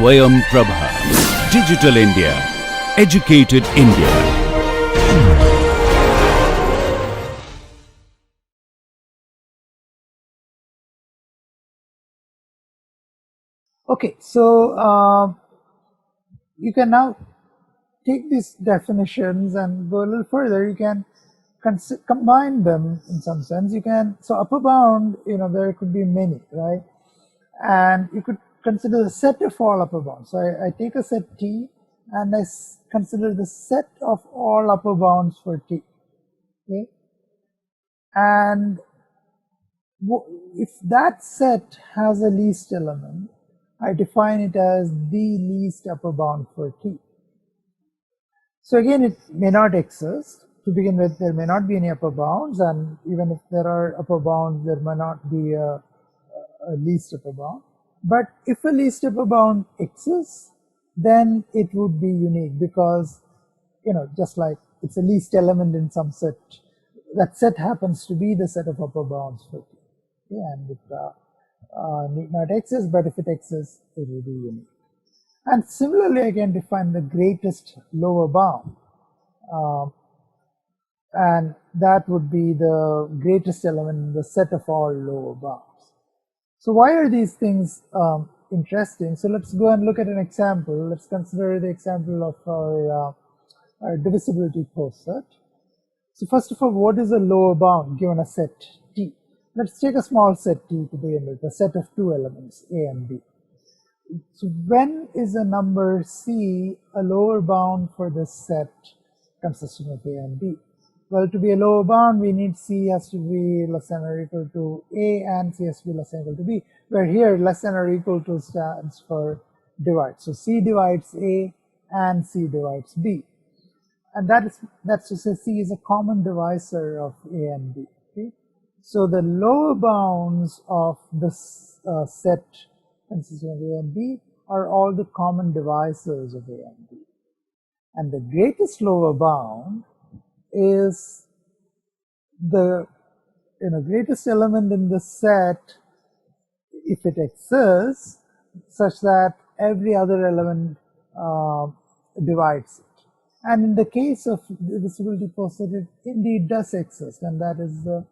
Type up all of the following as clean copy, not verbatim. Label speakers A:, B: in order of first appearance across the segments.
A: Swayam Prabha. Digital India. Educated India.
B: Okay, so you can now take these definitions and go a little further. You can combine them in some sense. You can, so upper bound, there could be many, right? And you could consider the set of all upper bounds. So I take a set T and I consider the set of all upper bounds for T, okay? And if that set has a least element, I define it as the least upper bound for T. So again, it may not exist. To begin with, there may not be any upper bounds, and even if there are upper bounds, there may not be a least upper bound. But if a least upper bound exists, then it would be unique because, just like it's a least element in some set, that set happens to be the set of upper bounds for T. Okay? And it need not exist, but if it exists, it will be unique. And similarly, I can define the greatest lower bound. And that would be the greatest element in the set of all lower bounds. So why are these things interesting? So let's go and look at an example. Let's consider the example of our divisibility post set. So first of all, what is a lower bound given a set T? Let's take a small set T to begin with, a set of two elements, A and B. So when is a number C a lower bound for this set consisting of A and B? Well, to be a lower bound, we need C has to be less than or equal to A and C has to be less than or equal to B, where here less than or equal to stands for divide. So C divides A and C divides B. And that's to say C is a common divisor of A and B. Okay? So the lower bounds of this set consisting of A and B are all the common divisors of A and B. And the greatest lower bound is the greatest element in the set if it exists such that every other element divides it. And in the case of the divisibility post set, it indeed does exist, and that is the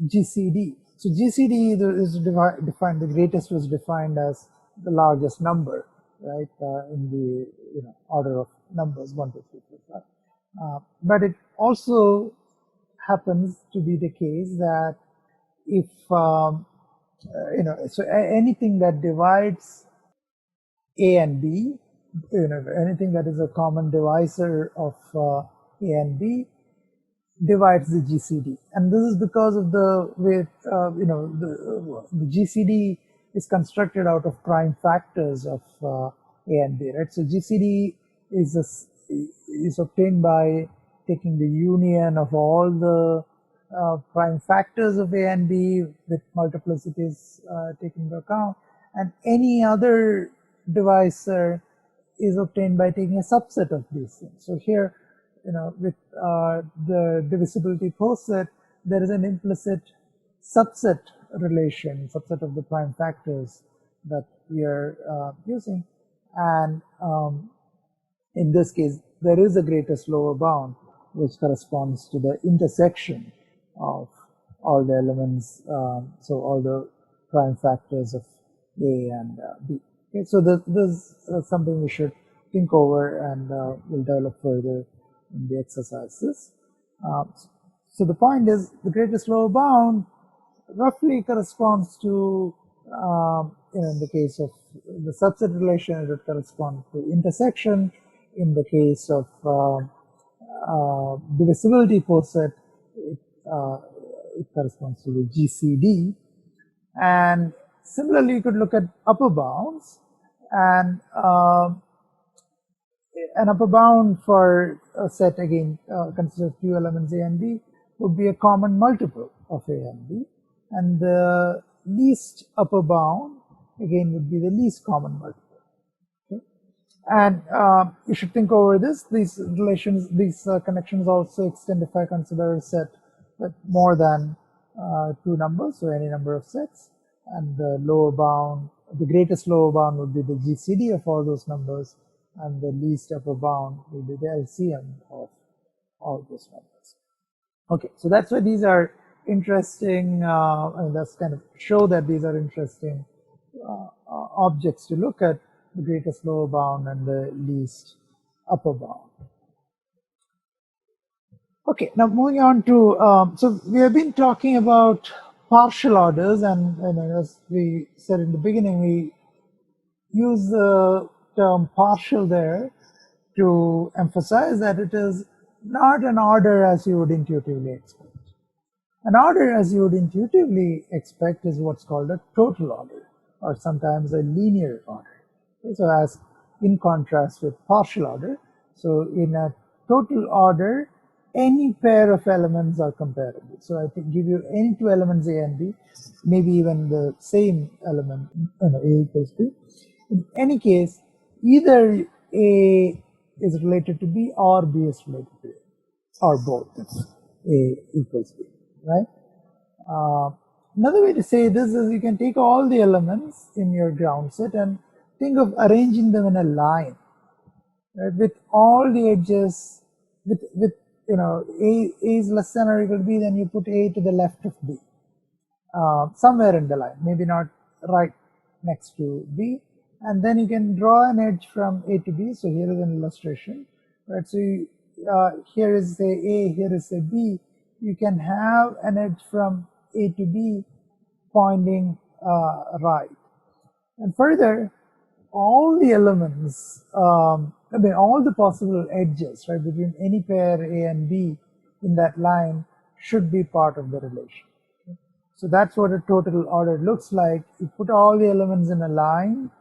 B: GCD. So GCD is defined, the greatest was defined as the largest number, right, in the order of numbers 1, 2, 3, 4, 5. But it also happens to be the case that if so anything that divides A and B, anything that is a common divisor of A and B divides the GCD, and this is because of the way the GCD is constructed out of prime factors of A and B, right? So GCD is obtained by taking the union of all the prime factors of A and B with multiplicities taken into account, and any other divisor is obtained by taking a subset of these things. So here, with the divisibility post set, there is an implicit subset relation, subset of the prime factors that we are using, and in this case, there is a greatest lower bound which corresponds to the intersection of all the elements, so all the prime factors of A and B. Okay, so this is something we should think over, and we'll develop further in the exercises. So the point is, the greatest lower bound roughly corresponds to, in the case of the subset relation, it would correspond to intersection. In the case of divisibility post set, it corresponds to the GCD. And similarly, you could look at upper bounds, and an upper bound for a set, again, consists of two elements A and B, would be a common multiple of A and B, and the least upper bound, again, would be the least common multiple. Okay? And you should think over this. These relations, these connections also extend if I consider a set with more than two numbers, so any number of sets, and the lower bound the greatest lower bound would be the GCD of all those numbers, and the least upper bound will be the LCM of all those numbers. Okay, so that's why these are interesting, and that's kind of show that these are interesting objects to look at, the greatest lower bound and the least upper bound. Okay, now moving on to, so we have been talking about partial orders, and as we said in the beginning, we use the term partial there to emphasize that it is not an order as you would intuitively expect. An order as you would intuitively expect is what's called a total order, or sometimes a linear order. Okay, so as in contrast with partial order, so in a total order, any pair of elements are comparable. So I can give you any two elements A and B, maybe even the same element, A equals B. In any case, either A is related to B or B is related to A, or both. A equals B, right? Another way to say this is you can take all the elements in your ground set and think of arranging them in a line, right, with all the edges, with A is less than or equal to B, then you put A to the left of B, somewhere in the line, maybe not right next to B, and then you can draw an edge from A to B. So here is an illustration, right? So here is say A, here is say B. You can have an edge from A to B pointing right, and further, all the elements, all the possible edges, right, between any pair A and B in that line should be part of the relation. Okay? So that's what a total order looks like. You put all the elements in a line,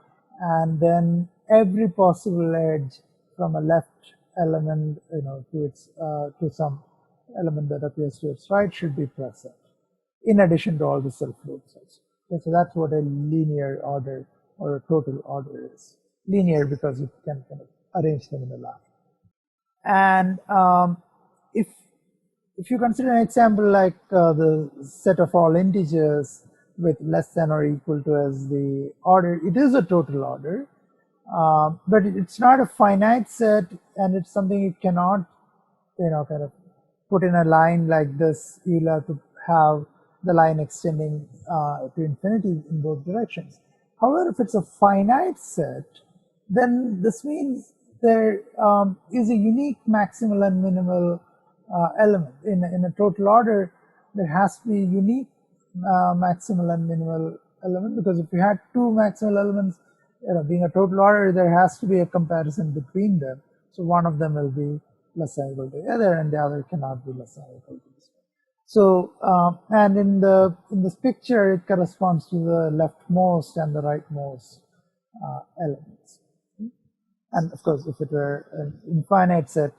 B: and then every possible edge from a left element, to some element that appears to its right should be present, in addition to all the self loops also. Okay? So that's what a linear order or a total order is. Linear because you can kind of arrange them in a line. And if you consider an example like the set of all integers with less than or equal to as the order, it is a total order, but it's not a finite set, and it's something you cannot, kind of put in a line like this. You'll have to have the line extending to infinity in both directions. However, if it's a finite set, then this means there is a unique maximal and minimal element. In a total order, there has to be a unique maximal and minimal element, because if you had two maximal elements, being a total order, there has to be a comparison between them. So one of them will be less than or equal to the other, and the other cannot be less than or equal to this one. So, and in this picture, it corresponds to the leftmost and the rightmost elements. And of course, if it were an infinite set,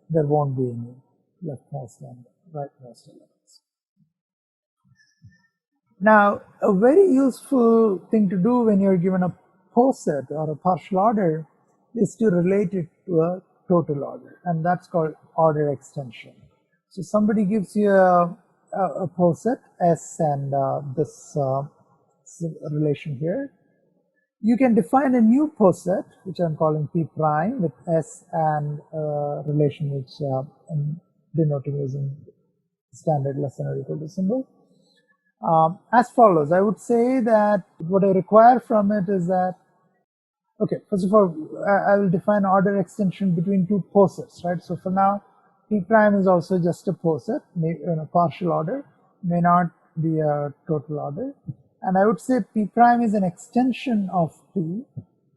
B: there won't be any leftmost and rightmost elements. Now, a very useful thing to do when you're given a poset or a partial order is to relate it to a total order, and that's called order extension. So somebody gives you a poset S and this relation here. You can define a new poset, which I'm calling P prime, with S and relation which I'm denoting using standard less than or equal to symbol. As follows, I would say that what I require from it is that, okay, first of all, I will define order extension between two posets, right? So for now, P prime is also just a poset, a partial order, may not be a total order. And I would say P prime is an extension of P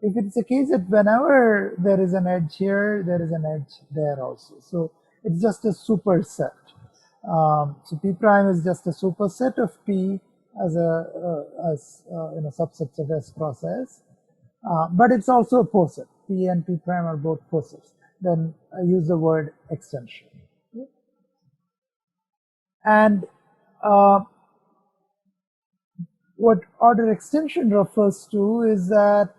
B: if it's the case that whenever there is an edge here, there is an edge there also. So it's just a superset. So P prime is just a superset of P as subsets of S cross S. But it's also a poset. P and P prime are both posets. Then I use the word extension. Okay? And what order extension refers to is that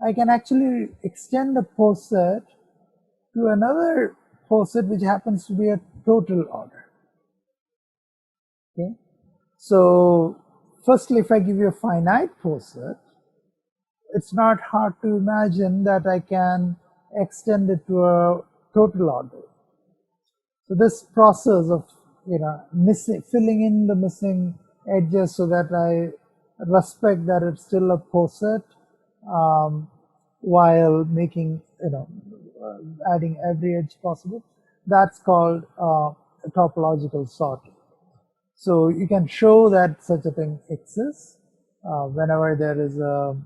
B: I can actually extend a poset to another poset which happens to be a total order. Okay? So firstly, if I give you a finite poset, it's not hard to imagine that I can extend it to a total order. So this process of filling in the missing edges so that I respect that it's still a poset, while making adding every edge possible, that's called topological sorting. So you can show that such a thing exists. Whenever there is a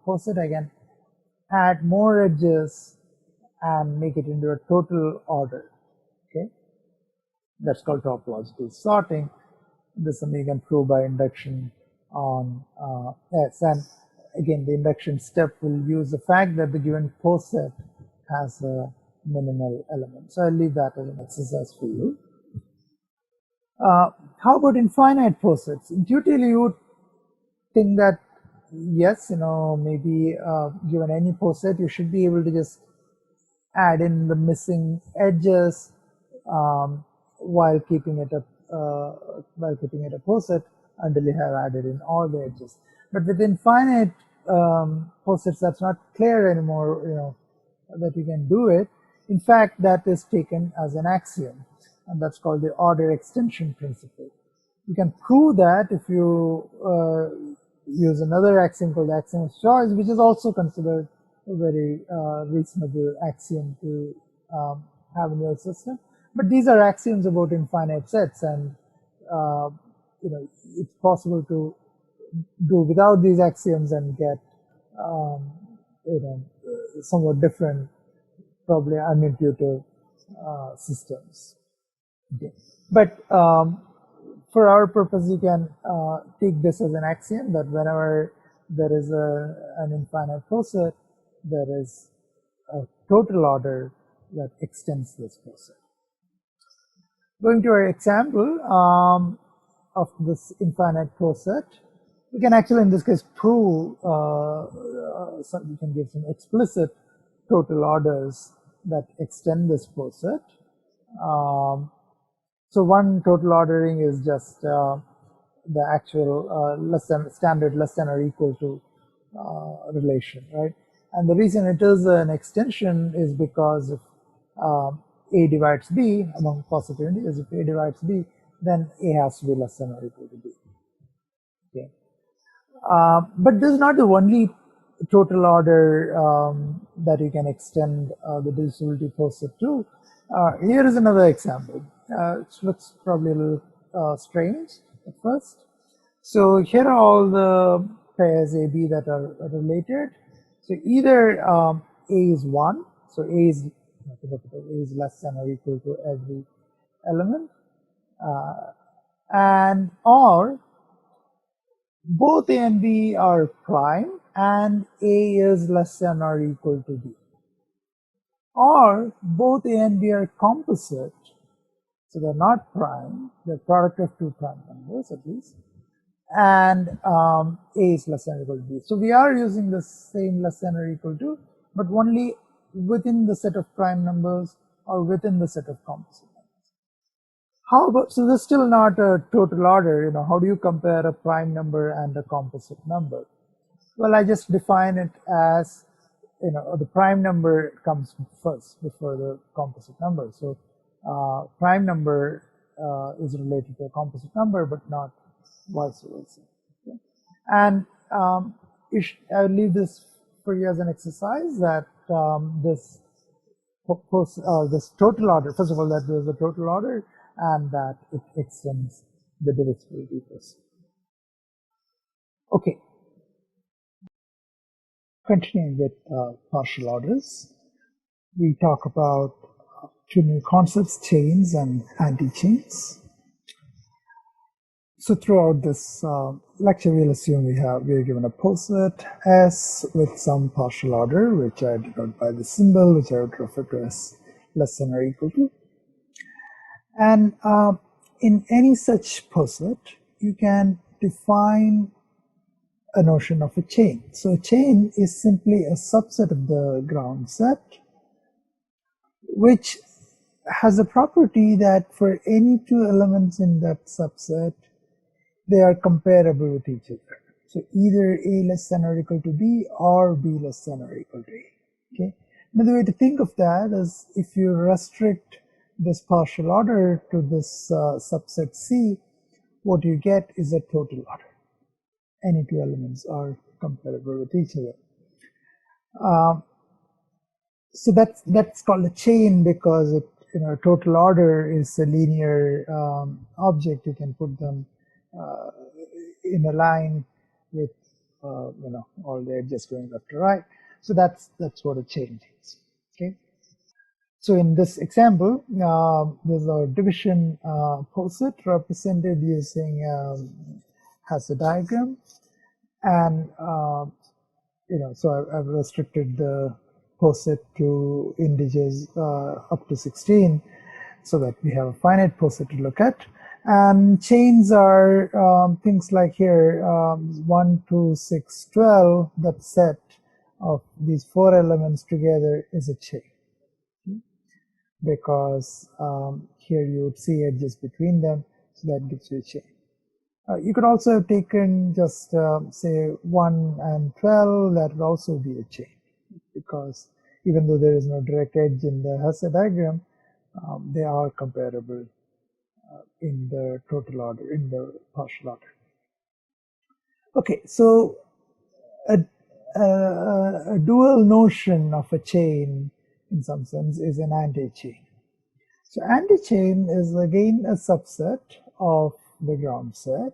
B: poset, I can add more edges and make it into a total order. Okay, that's called topological sorting. This you can prove by induction on S. And again, the induction step will use the fact that the given poset has a minimal element. So I'll leave that as an exercise for you. How about infinite posets? Intuitively, you would think that yes, maybe given any poset, you should be able to just add in the missing edges while keeping it a poset until you have added in all the edges. But with infinite posets, that's not clear anymore. That you can do it. In fact, that is taken as an axiom, and that's called the order extension principle. You can prove that if you use another axiom called the axiom of choice, which is also considered a very reasonable axiom to have in your system. But these are axioms about infinite sets, and it's possible to do without these axioms and get somewhat different, probably unintuitive systems. Okay. But for our purpose, you can take this as an axiom that whenever there is an infinite poset, there is a total order that extends this poset. Going to our example of this infinite poset, we can actually in this case prove, we can give some explicit total orders that extend this poset. So one total ordering is just the actual standard less than or equal to relation, right? And the reason it is an extension is because if A divides B among positive integers, if A divides B, then A has to be less than or equal to B. Okay. But this is not the only total order that you can extend the divisibility poset to. Here is another example. It looks probably a little strange at first. So here are all the pairs AB that are related. So either A is 1, so A is less than or equal to every element, and or both A and B are prime and A is less than or equal to B, or both A and B are composite, so they're not prime, they're product of two prime numbers at least, and A is less than or equal to B. So we are using the same less than or equal to, but only within the set of prime numbers or within the set of composite numbers. How about, so this is still not a total order, how do you compare a prime number and a composite number? Well, I just define it as, the prime number comes first before the composite number. So prime number is related to a composite number, but not vice versa. Okay? And I'll leave this for you as an exercise that this total order, first of all, that there is a total order and that it extends the divisibility poset. Okay. Continuing with partial orders, we talk about two new concepts, chains and anti-chains. So throughout this lecture, we'll assume we are given a poset S with some partial order, which I denote by the symbol, which I would refer to as less than or equal to. And in any such poset, you can define a notion of a chain. So a chain is simply a subset of the ground set, which has a property that for any two elements in that subset, they are comparable with each other. So either A less than or equal to B or B less than or equal to A. Okay. Another way to think of that is if you restrict this partial order to this subset C, what you get is a total order. Any two elements are comparable with each other. So that's called a chain because it, total order is a linear object. You can put them in a line with all the edges going left to right. So that's what a chain is. Okay. So in this example, there's a division poset represented using has a diagram, and so I've restricted the poset to integers up to 16, so that we have a finite poset to look at. And chains are things like here 1, 2, 6, 12. That set of these 4 elements together is a chain, because here you would see edges between them, so that gives you a chain. You could also have taken just say 1 and 12. That would also be a chain, because even though there is no direct edge in the Hasse diagram, they are comparable in the total order, in the partial order. Okay, so a dual notion of a chain in some sense is an anti-chain. So anti-chain is again a subset of the ground set,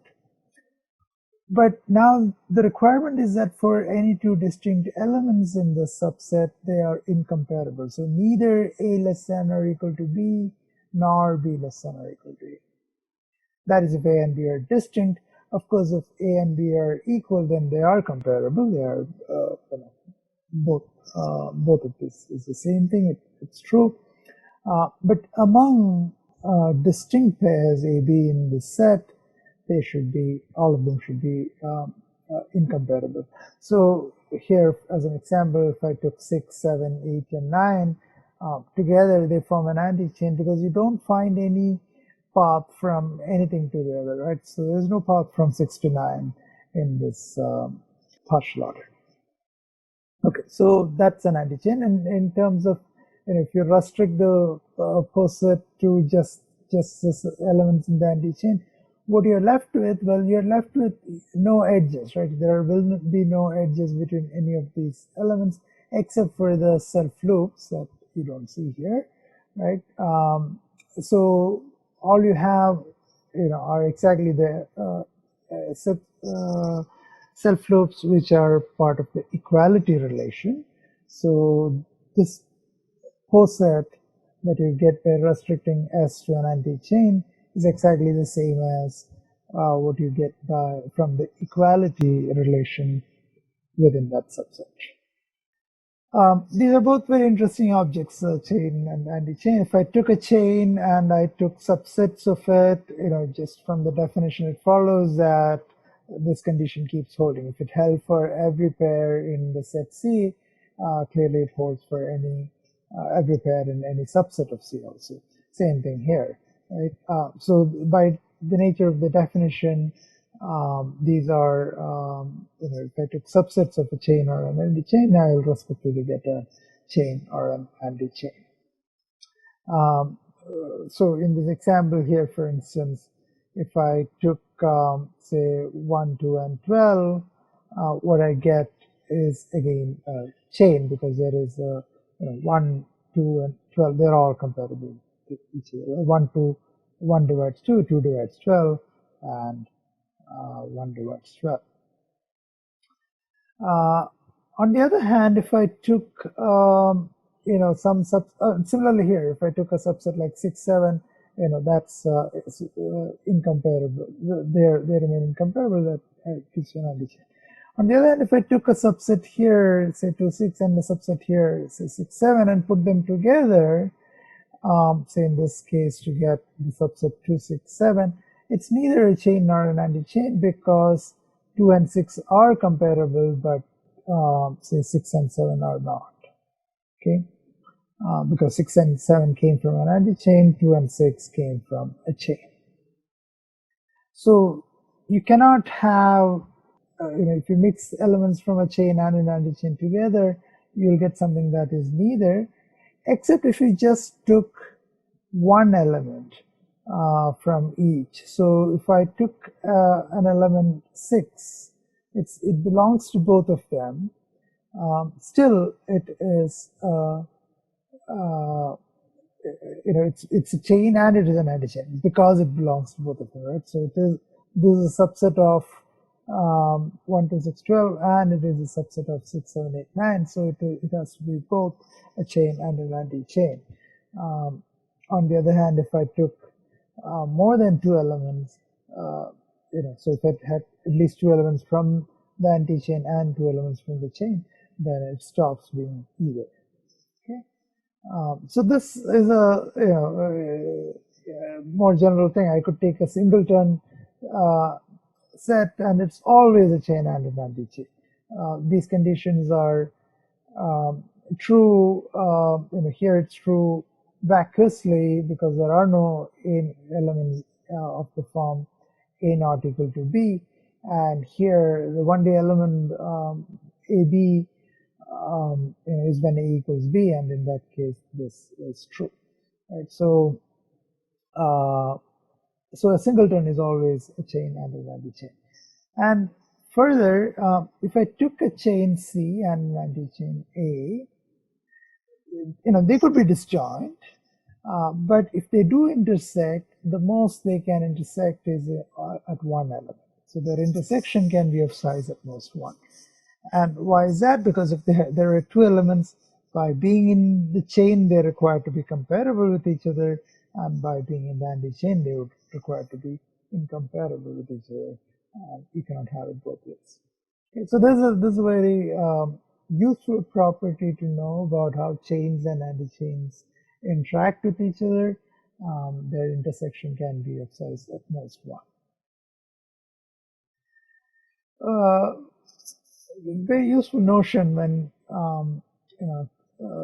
B: but now the requirement is that for any two distinct elements in the subset, they are incomparable. So neither A less than or equal to B nor B less than or equal to A. That is if A and B are distinct. Of course, if A and B are equal, then they are comparable. They are both of this is the same thing. It's true. But among distinct pairs A, B in the set, they should be, all of them should be incomparable. So here, as an example, if I took 6, 7, 8, and 9 together, they form an anti-chain because you don't find any path from anything to the other, right? So there's no path from 6 to 9 in this partial order. Okay, so that's an anti-chain. And in terms of, if you restrict the poset to just this elements in the anti-chain, what you're left with, well, you're left with no edges, right? There will be no edges between any of these elements except for the self-loops that you don't see here, right? So all you have, are exactly the self-loops which are part of the equality relation. So this poset that you get by restricting S to an anti-chain is exactly the same as what you get from the equality relation within that subset. These are both very interesting objects, chain and anti-chain. If I took a chain and I took subsets of it, just from the definition, it follows that this condition keeps holding. If it held for every pair in the set C, clearly it holds for every pair in any subset of C also. Same thing here, right? So by the nature of the definition, these are, if I took subsets of a chain or an anti-chain, I will respectively get a chain or an anti-chain. So in this example here, for instance, if I took, say, 1, 2, and 12, what I get is again a chain, because there is a 1, 2, and 12. They're all comparable to each other. 1 divides 2, 2 divides 12, and 1 divides 12. On the other hand, if I took similarly here, if I took a subset like 6, 7, that's incomparable. They remain incomparable. That gives you an anti-chain. On the other hand, if I took a subset here, say 2, 6, and a subset here, say 6, 7, and put them together, say in this case to get the subset 2, 6, 7, it's neither a chain nor an anti-chain, because 2 and 6 are comparable, but say 6 and 7 are not. Okay, because 6 and 7 came from an anti-chain, 2 and 6 came from a chain. So you cannot have if you mix elements from a chain and an anti-chain together, you'll get something that is neither, except if you just took one element from each. So if I took an element 6, it belongs to both of them. Still, it is it's a chain and it is an anti-chain because it belongs to both of them, right? So this is a subset of 1, 2, 6, 12, and it is a subset of 6, 7, 8, 9. So it has to be both a chain and an anti-chain. On the other hand, if I took more than 2 elements, so if it had at least 2 elements from the anti-chain and 2 elements from the chain, then it stops being either. Okay. So this is a more general thing. I could take a singleton set, and it's always a chain and an anti-chain. These conditions are true. Here it's true vacuously because there are no elements of the form A not equal to B, and here the 1D element AB is when A equals B, and in that case this is true, right? So so a singleton is always a chain and an anti-chain. And further, if I took a chain C and an anti-chain A, they could be disjoint, but if they do intersect, the most they can intersect is at one element. So their intersection can be of size at most 1. And why is that? Because if there are 2 elements, by being in the chain, they're required to be comparable with each other, and by being in the anti-chain, they would require to be incompatible with each other. You cannot have it both ways. Okay, so this is a very useful property to know about how chains and anti-chains interact with each other. Their intersection can be of size at most 1. Very useful notion when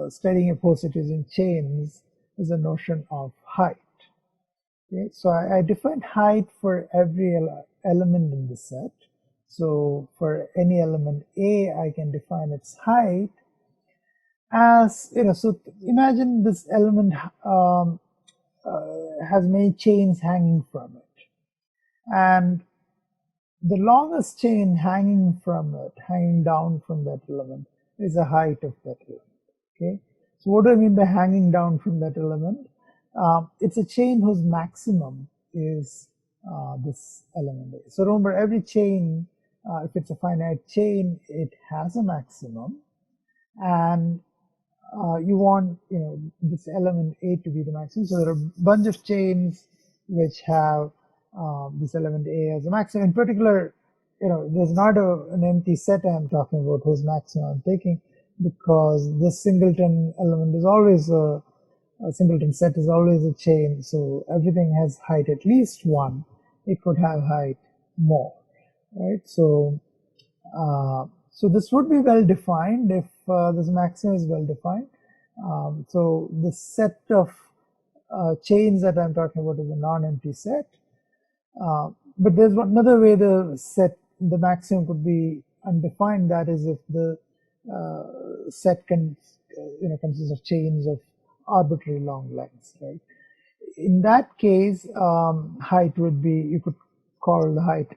B: studying a poset using chains is a notion of height. Okay, so I defined height for every element in the set. So for any element A, I can define its height as, so imagine this element has many chains hanging from it. And the longest chain hanging down from that element is the height of that element. Okay, so what do I mean by hanging down from that element? It's a chain whose maximum is this element A. So remember, every chain, if it's a finite chain, it has a maximum, and you want this element A to be the maximum. So there are a bunch of chains which have this element A as a maximum. In particular, there's not an empty set I'm talking about whose maximum I'm taking, because this singleton element is always a singleton set is always a chain, so everything has height at least 1. It could have height more, right? So so this would be well defined if this maximum is well defined. So the set of chains that I'm talking about is a non-empty set. But there's another way the maximum could be undefined. That is, if the set consists of chains of arbitrary long lengths, right? In that case, height would be, you could call the height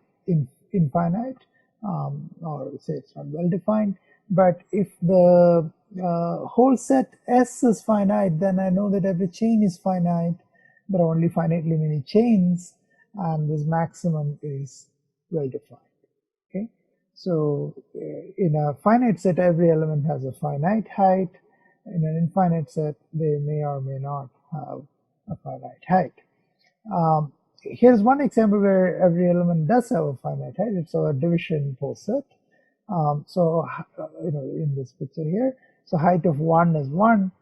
B: infinite, or say it's not well defined. But if the whole set S is finite, then I know that every chain is finite. There are only finitely many chains, and this maximum is well defined. Okay, so in a finite set, every element has a finite height. In an infinite set, they may or may not have a finite height. Here's one example where every element does have a finite height. It's our division poset. So in this picture here, so height of 1 is 1.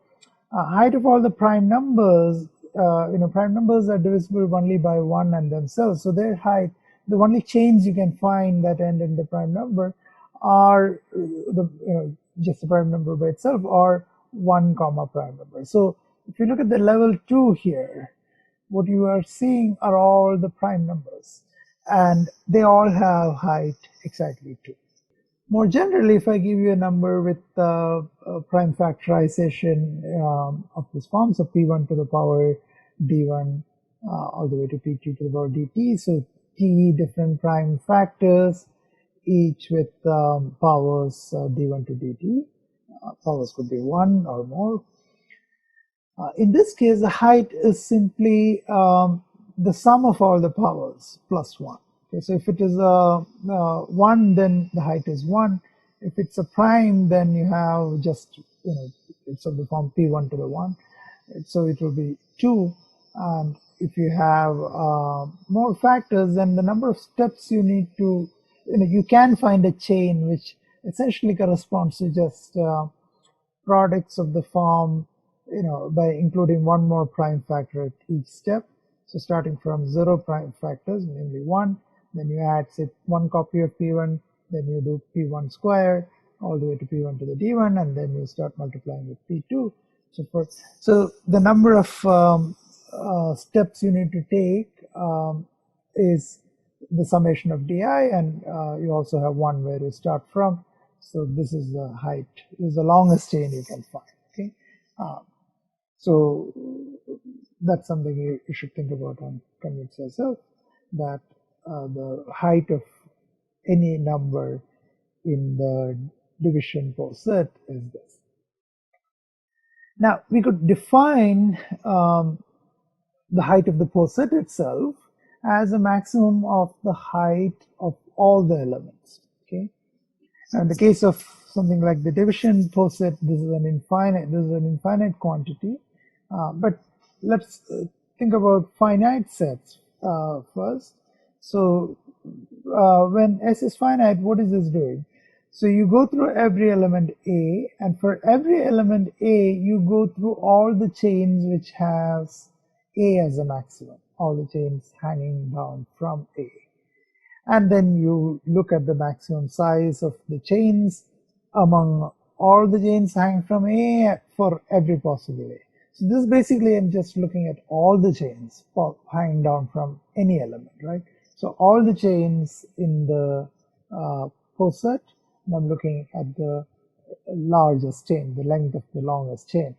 B: Height of all the prime numbers, prime numbers are divisible only by 1 and themselves. So their height, the only chains you can find that end in the prime number are just the prime number by itself, or 1 comma prime number. So if you look at the level 2 here, what you are seeing are all the prime numbers, and they all have height exactly 2. More generally, if I give you a number with prime factorization of this form, so p1 to the power d1 all the way to p2 to the power dt, so t different prime factors, each with powers d1 to dt. Powers could be 1 or more. In this case, the height is simply the sum of all the powers plus 1. Okay, so if it is a 1, then the height is 1. If it's a prime, then you have just, it's of the form p1 to the 1. So it will be 2. And if you have more factors, then the number of steps you need to, you can find a chain which essentially corresponds to just products of the form, by including one more prime factor at each step. So starting from 0 prime factors, namely 1, then you add, say, 1 copy of p1, then you do p1 square all the way to p1 to the d1, and then you start multiplying with p2, so forth. So the number of steps you need to take is the summation of di, and you also have one where you start from. So this is the height. This is the longest chain you can find. Okay, so that's something you should think about and convince yourself that the height of any number in the division poset is this. Now we could define the height of the poset itself as a maximum of the height of all the elements. Okay. Now in the case of something like the division poset, this is an infinite quantity. But let's think about finite sets first. So when S is finite, what is this doing? So you go through every element A, and for every element A, you go through all the chains which has A as a maximum, all the chains hanging down from A. And then you look at the maximum size of the chains among all the chains hanging from A for every possible A. So this basically, I'm just looking at all the chains hanging down from any element, right? So all the chains in the poset, and I'm looking at the largest chain, the length of the longest chain.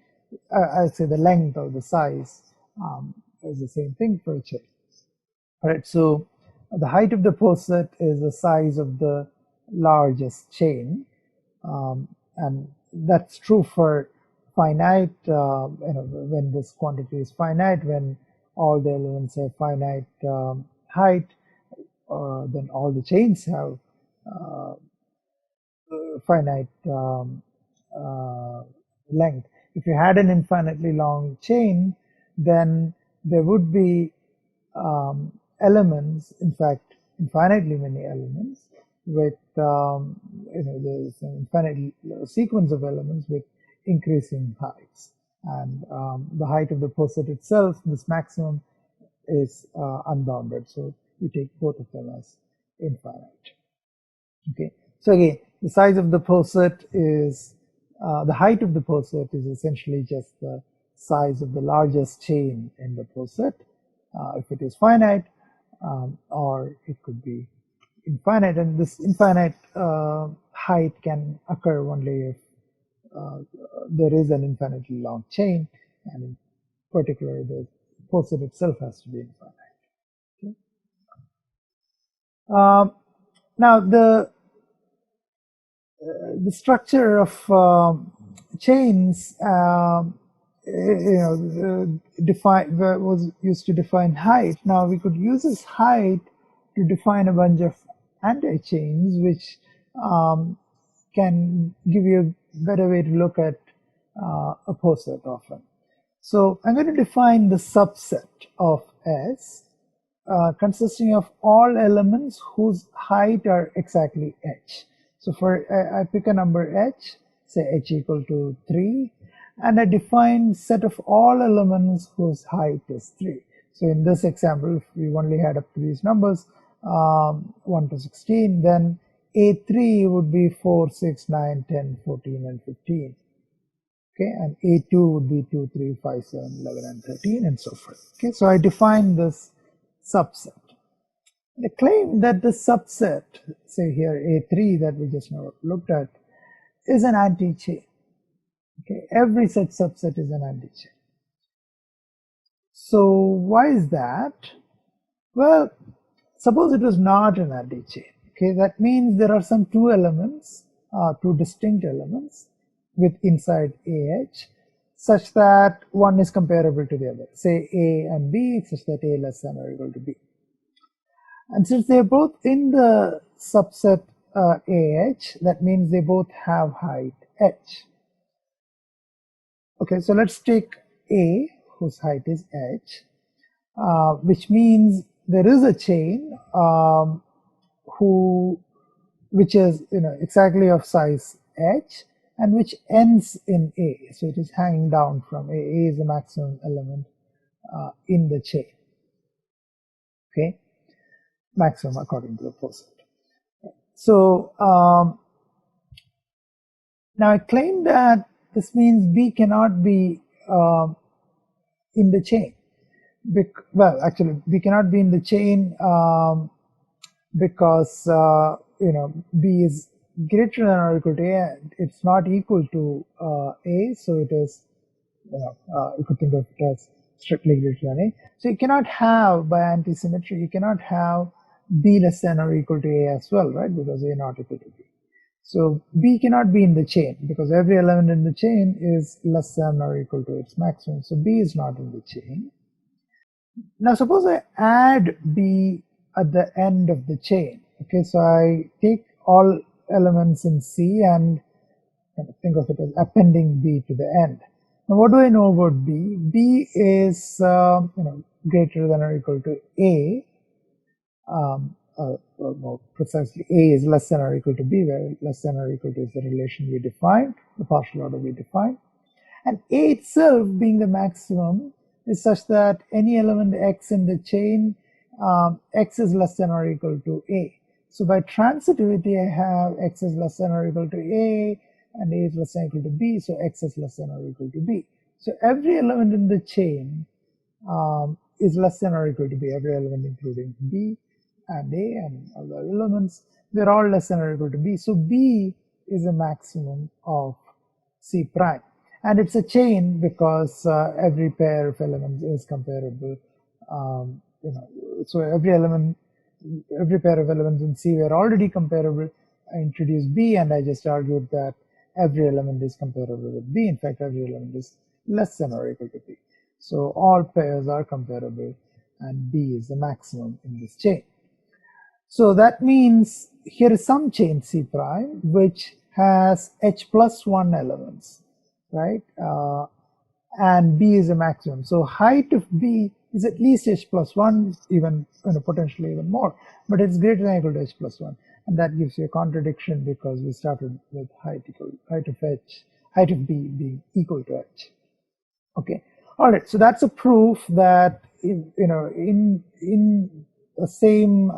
B: I'd say the length or the size is the same thing for a chain. All right, so the height of the poset is the size of the largest chain, and that's true for finite, when this quantity is finite, when all the elements have finite height, then all the chains have finite length. If you had an infinitely long chain, then there would be elements, in fact, infinitely many elements with, there's an infinite sequence of elements with increasing heights. And the height of the poset itself, this maximum, is unbounded. So you take both of them as infinite. Okay. So again, the size of the poset is, the height of the poset is essentially just the size of the largest chain in the poset, if it is finite, or it could be infinite. And this infinite height can occur only if there is an infinitely long chain, and in particular, the poset itself has to be infinite. Okay. Now the structure of chains, was used to define height. Now we could use this height to define a bunch of anti-chains, which can give you a better way to look at a poset often. So I'm going to define the subset of S consisting of all elements whose height are exactly h. So for I pick a number h, say h equal to 3, and I define set of all elements whose height is 3. So in this example, if we only had up to these numbers, 1 to 16, then A3 would be 4, 6, 9, 10, 14, and 15. Okay, and A2 would be 2, 3, 5, 7, 11, and 13, and so forth. Okay, so I define this subset. They claim that the subset, say here A3 that we just now looked at, is an anti-chain. Okay, every such subset is an anti-chain. So why is that? Well, suppose it was not an anti-chain. Okay, that means there are some two elements, two distinct elements with inside AH, such that one is comparable to the other. Say A and B, such that A less than or equal to B. And since they're both in the subset AH, that means they both have height h. Okay, so let's take A, whose height is h, which means there is a chain which is exactly of size h and which ends in A. So it is hanging down from A. A is the maximum element in the chain. Okay, maximum according to the poset. So now I claim that this means B cannot be in the chain. Well, actually, B cannot be in the chain because B is greater than or equal to A, and it's not equal to A, so it is, you could think of it as strictly greater than A. So you cannot have, by anti-symmetry, you cannot have B less than or equal to A as well, right? Because A not equal to B. So B cannot be in the chain because every element in the chain is less than or equal to its maximum. So B is not in the chain. Now suppose I add B at the end of the chain. Okay, so I take all elements in C and think of it as appending B to the end. Now what do I know about B? B is greater than or equal to A, or more precisely, A is less than or equal to B, where less than or equal to is the relation we defined, the partial order we defined. And A itself being the maximum is such that any element x in the chain, x is less than or equal to A. So by transitivity, I have x is less than or equal to A and A is less than or equal to B, so x is less than or equal to B. So every element in the chain is less than or equal to B, every element including B and A and other elements, they're all less than or equal to B. So B is a maximum of C prime. And it's a chain because every pair of elements is comparable. So every pair of elements in C were already comparable. I introduced B and I just argued that every element is comparable with B. In fact, every element is less than or equal to B. So all pairs are comparable and B is the maximum in this chain. So that means here is some chain C prime which has H plus 1 elements, right? And B is a maximum. So height of B is at least H plus 1, even potentially even more, but it's greater than or equal to H plus 1. And that gives you a contradiction because we started with height of B being equal to H. Okay. All right. So that's a proof that in the same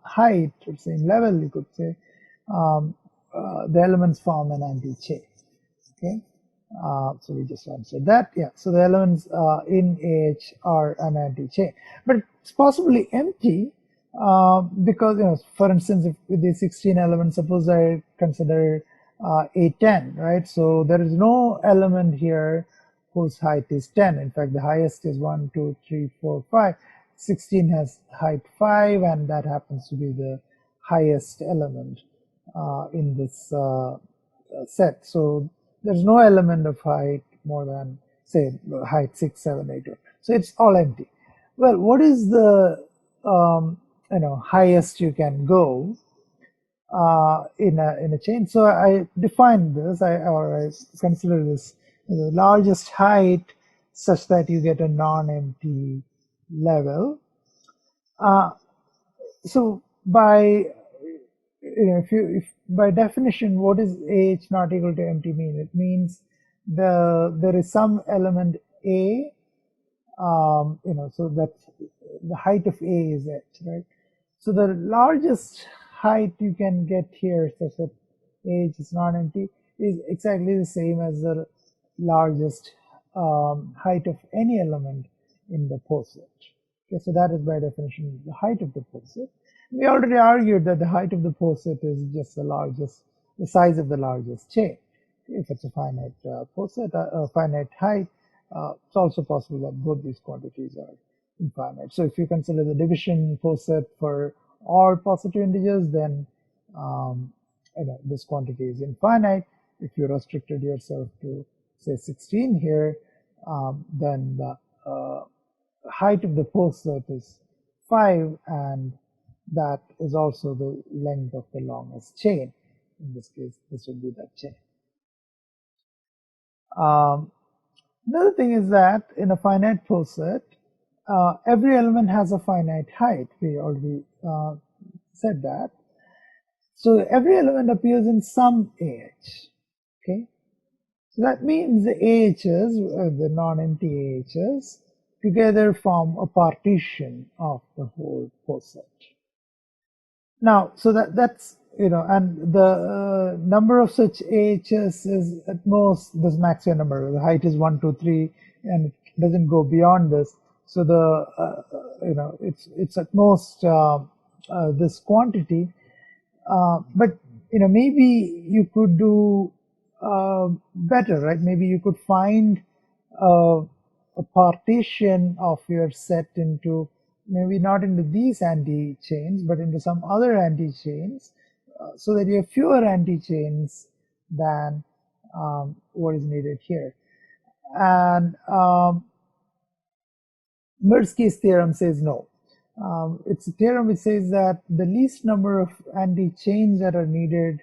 B: height or same level, you could say, the elements form an anti-chain. Okay. So we just answered that. Yeah. So the elements in AH are an anti-chain, but it's possibly empty because for instance, if with these 16 elements, suppose I consider A10, right? So there is no element here whose height is 10. In fact, the highest is 1, 2, 3, 4, 5. 16 has height 5, and that happens to be the highest element in this set. So there's no element of height more than, say, height 6, 7, 8. So it's all empty. Well, what is the highest you can go in a chain? So I defined this, or I consider this the largest height such that you get a non-empty level. So by if by definition, what is AH not equal to empty mean? It means there is some element A, so that the height of A is H, right? So the largest height you can get here such that AH is not empty is exactly the same as the largest height of any element in the poset. Okay, so that is by definition the height of the poset. We already argued that the height of the poset is just the size of the largest chain. If it's a finite poset, finite height, it's also possible that both these quantities are infinite. So if you consider the division poset for all positive integers, then this quantity is infinite. If you restricted yourself to say 16 here, then the height of the poset is 5, and that is also the length of the longest chain. In this case, this would be that chain. Another thing is that in a finite poset, every element has a finite height. We already said that. So every element appears in some AH. Okay, so that means the AHs, the non-empty AHs, together form a partition of the whole poset. Now, so that's, and the number of such AHs is at most this maximum number. The height is 1, 2, 3, and it doesn't go beyond this. So the, it's at most this quantity. But, maybe you could do better, right? Maybe you could find a partition of your set into, maybe not into these anti-chains, but into some other anti-chains, so that you have fewer anti-chains than what is needed here. And Mirsky's theorem says no. It's a theorem which says that the least number of anti-chains that are needed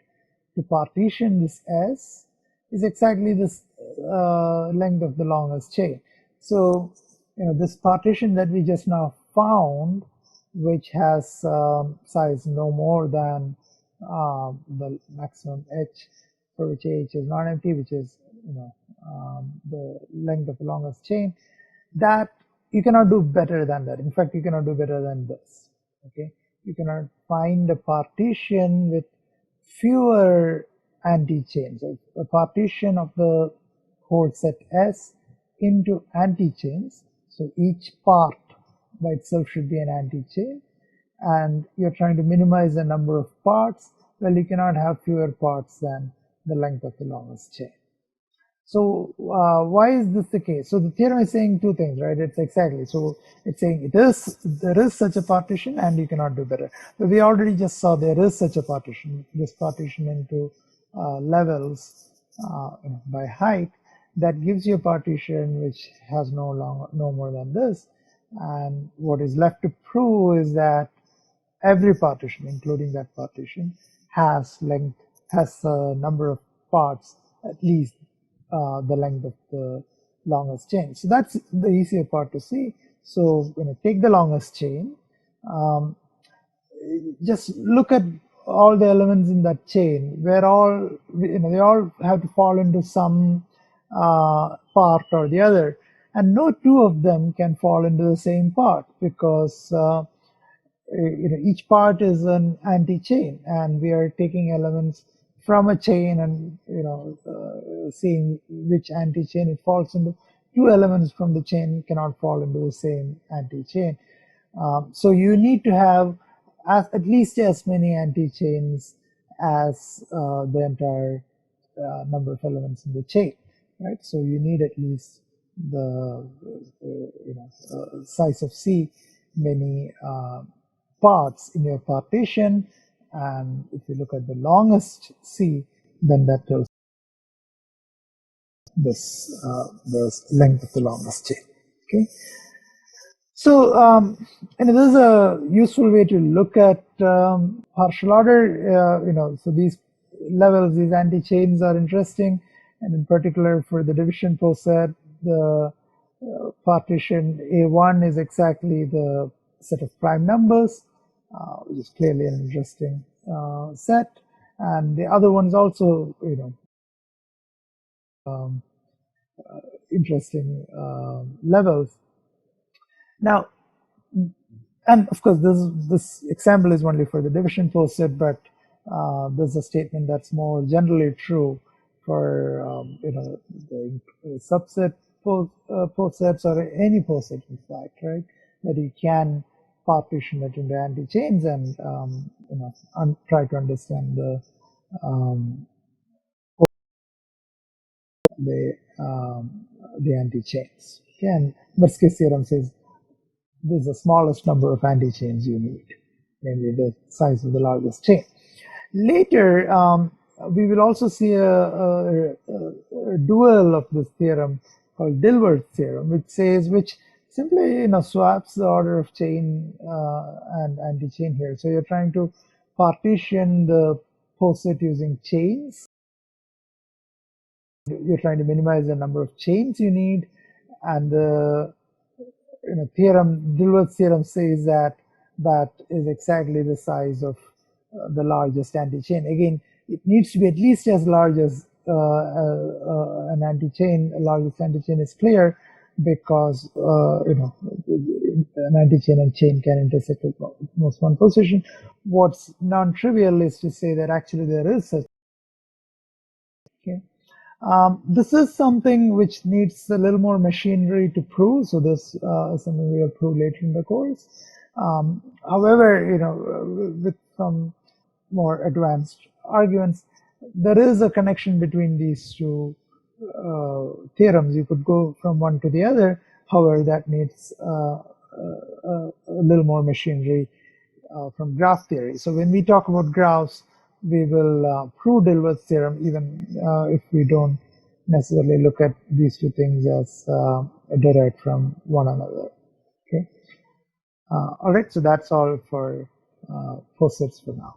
B: to partition this S is exactly this length of the longest chain. So, this partition that we just now found, which has size no more than the maximum h, for which h is non-empty, which is the length of the longest chain, that you cannot do better than that. In fact, you cannot do better than this. Okay, you cannot find a partition with fewer anti-chains. A partition of the whole set S into anti-chains. So each part by itself should be an anti-chain, and you're trying to minimize the number of parts. Well, you cannot have fewer parts than the length of the longest chain. So why is this the case? So the theorem is saying two things, right? It's exactly, so it's saying there is such a partition and you cannot do better. But we already just saw there is such a partition, this partition into levels by height, that gives you a partition which has no more than this. And what is left to prove is that every partition, including that partition, has a number of parts at least the length of the longest chain. So that's the easier part to see. So take the longest chain, just look at all the elements in that chain, where all they all have to fall into some part or the other, and no two of them can fall into the same part, because each part is an anti-chain, and we are taking elements from a chain and seeing which anti-chain it falls into. Two elements from the chain cannot fall into the same anti-chain. So you need to have at least as many anti-chains as the entire number of elements in the chain, right? So you need at least the size of C many parts in your partition. And if you look at the longest C, then that tells this the length of the longest chain. Okay, so and this is a useful way to look at partial order. So these levels, these anti-chains are interesting, and in particular for the division poset, the partition A1 is exactly the set of prime numbers, which is clearly an interesting set, and the other ones also, interesting levels. Now, and of course, this example is only for the division poset, but there's a statement that's more generally true for the subset posets or any poset, in fact, right? that you can partition it into anti-chains and try to understand the anti-chains. Okay, and Mirsky's theorem says this is the smallest number of anti-chains you need, namely the size of the largest chain. Later, we will also see a dual of this theorem called Dilworth's theorem, which simply swaps the order of chain and anti-chain here. So you're trying to partition the poset using chains. You're trying to minimize the number of chains you need, and the Dilworth's theorem says that that is exactly the size of the largest anti-chain. Again, it needs to be at least as large as an anti-chain. A largest anti-chain is clear because an anti-chain and chain can intersect at most one position. What's non-trivial is to say that actually there is such. Okay. This is something which needs a little more machinery to prove, so this is something we will prove later in the course. However, with some more advanced arguments, there is a connection between these two theorems. You could go from one to the other, however, that needs a little more machinery from graph theory. So when we talk about graphs, we will prove Dilworth's theorem even if we don't necessarily look at these two things as derived from one another. Okay. All right, so that's all for posets for now.